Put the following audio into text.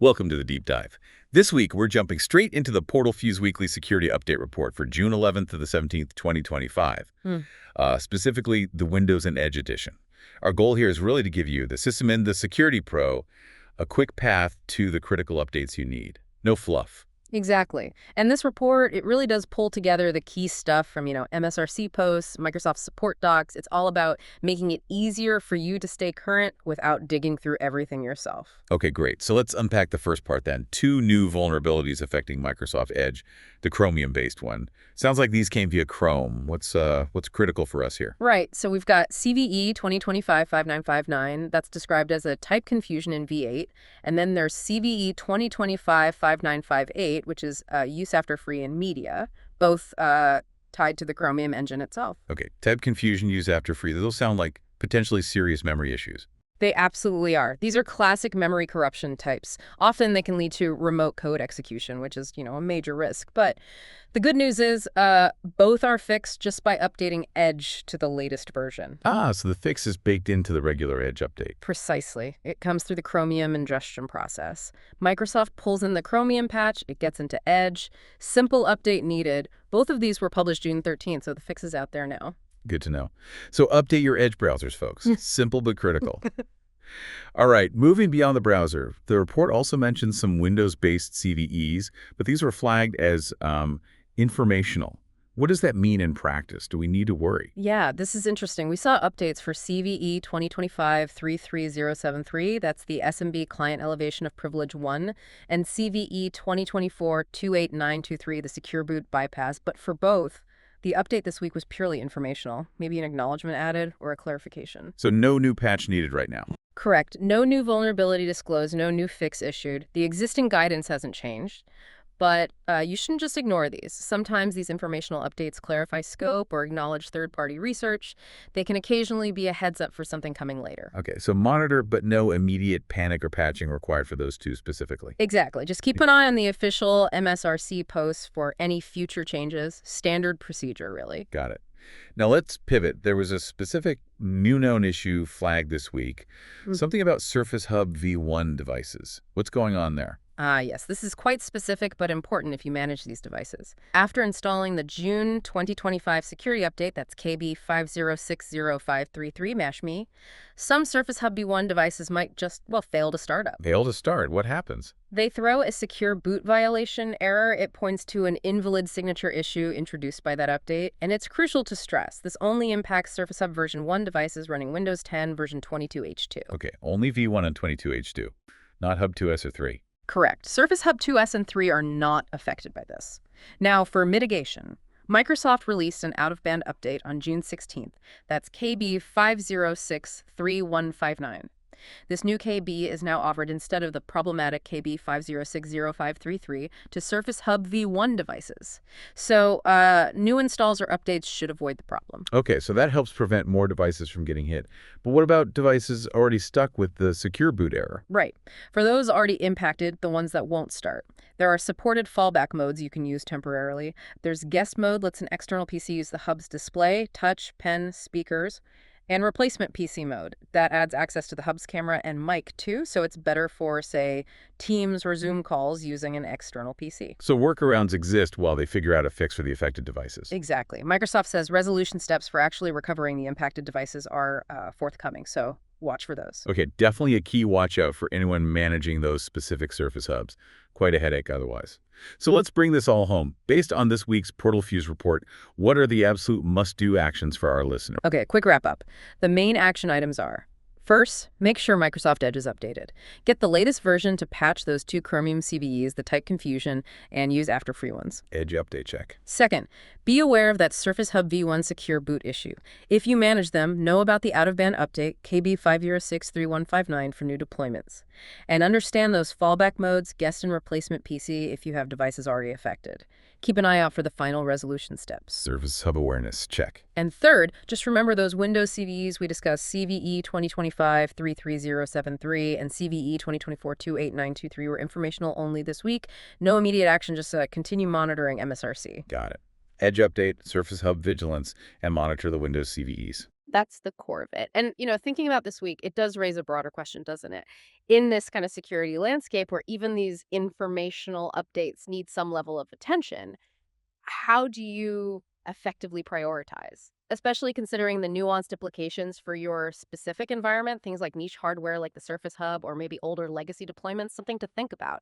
Welcome to the Deep Dive. This week, we're jumping straight into the Portal Fuse Weekly Security Update Report for June 11th to the 17th, 2025, specifically the Windows and Edge edition. Our goal here is really to give you, the Sysadmin, the Security Pro, a quick path to the critical updates you need. No fluff. Exactly. And this report, it really does pull together the key stuff from, MSRC posts, Microsoft support docs. It's all about making it easier for you to stay current without digging through everything yourself. Okay, great. So let's unpack the first part then. 2 new vulnerabilities affecting Microsoft Edge, the Chromium-based one. Sounds like these came via Chrome. What's critical for us here? Right. So we've got CVE 2025-5959. That's described as a type confusion in V8. And then there's CVE 2025-5958, which is use after free in media, both tied to the Chromium engine itself. Okay, type confusion, use after free. Those sound like potentially serious memory issues. They absolutely are. These are classic memory corruption types. Often they can lead to remote code execution, which is, a major risk. But the good news is both are fixed just by updating Edge to the latest version. So the fix is baked into the regular Edge update. Precisely. It comes through the Chromium ingestion process. Microsoft pulls in the Chromium patch, it gets into Edge. Simple update needed. Both of these were published June 13th, so the fix is out there now. Good to know. So update your Edge browsers, folks. Simple but critical. All right, moving beyond the browser, the report also mentions some Windows-based CVEs, but these were flagged as informational. What does that mean in practice? Do we need to worry? Yeah, this is interesting. We saw updates for CVE 2025-33073, that's the SMB Client Elevation of Privilege 1, and CVE 2024-28923, the Secure Boot Bypass, but for both, the update this week was purely informational, maybe an acknowledgement added or a clarification. So no new patch needed right now. Correct. No new vulnerability disclosed, no new fix issued. The existing guidance hasn't changed, but you shouldn't just ignore these. Sometimes these informational updates clarify scope or acknowledge third-party research. They can occasionally be a heads up for something coming later. Okay, so monitor, but no immediate panic or patching required for those two specifically. Exactly. Just keep an eye on the official MSRC posts for any future changes. Standard procedure, really. Got it. Now let's pivot. There was a specific new known issue flagged this week, something about Surface Hub V1 devices. What's going on there? Yes, this is quite specific but important if you manage these devices. After installing the June 2025 security update, that's KB 5060533 MASH-me, some Surface Hub V1 devices might just, fail to start up. Fail to start. What happens? They throw a secure boot violation error. It points to an invalid signature issue introduced by that update. And it's crucial to stress, this only impacts Surface Hub version 1 devices running Windows 10 version 22H2. Okay, only V1 and 22H2, not Hub 2S or 3. Correct. Surface Hub 2S and 3 are not affected by this. Now, for mitigation, Microsoft released an out-of-band update on June 16th. That's KB 5063159. This new KB is now offered instead of the problematic KB 5060533 to Surface Hub V1 devices. So new installs or updates should avoid the problem. Okay, so that helps prevent more devices from getting hit. But what about devices already stuck with the secure boot error? Right. For those already impacted, the ones that won't start, there are supported fallback modes you can use temporarily. There's guest mode, lets an external PC use the hub's display, touch, pen, speakers. And replacement PC mode. That adds access to the hub's camera and mic, too, so it's better for, say, Teams or Zoom calls using an external PC. So workarounds exist while they figure out a fix for the affected devices. Exactly. Microsoft says resolution steps for actually recovering the impacted devices are forthcoming, so watch for those. Okay, definitely a key watch out for anyone managing those specific Surface Hubs. Quite a headache otherwise. So let's bring this all home. Based on this week's Portal Fuse report, what are the absolute must-do actions for our listeners? Okay, quick wrap-up. The main action items are: first, make sure Microsoft Edge is updated. Get the latest version to patch those 2 Chromium CVEs, the type confusion, and use after free ones. Edge update check. Second, be aware of that Surface Hub V1 secure boot issue. If you manage them, know about the out-of-band update, KB 5063159 for new deployments. And understand those fallback modes, guest and replacement PC if you have devices already affected. Keep an eye out for the final resolution steps. Surface Hub awareness check. And third, just remember those Windows CVEs we discussed, CVE 2025-33073 and CVE 2024-28923 were informational only this week. No immediate action, just continue monitoring MSRC. Got it. Edge update, Surface Hub vigilance, and monitor the Windows CVEs. That's the core of it. And, thinking about this week, it does raise a broader question, doesn't it? In this kind of security landscape where even these informational updates need some level of attention, how do you effectively prioritize? Especially considering the nuanced implications for your specific environment, things like niche hardware like the Surface Hub or maybe older legacy deployments, something to think about.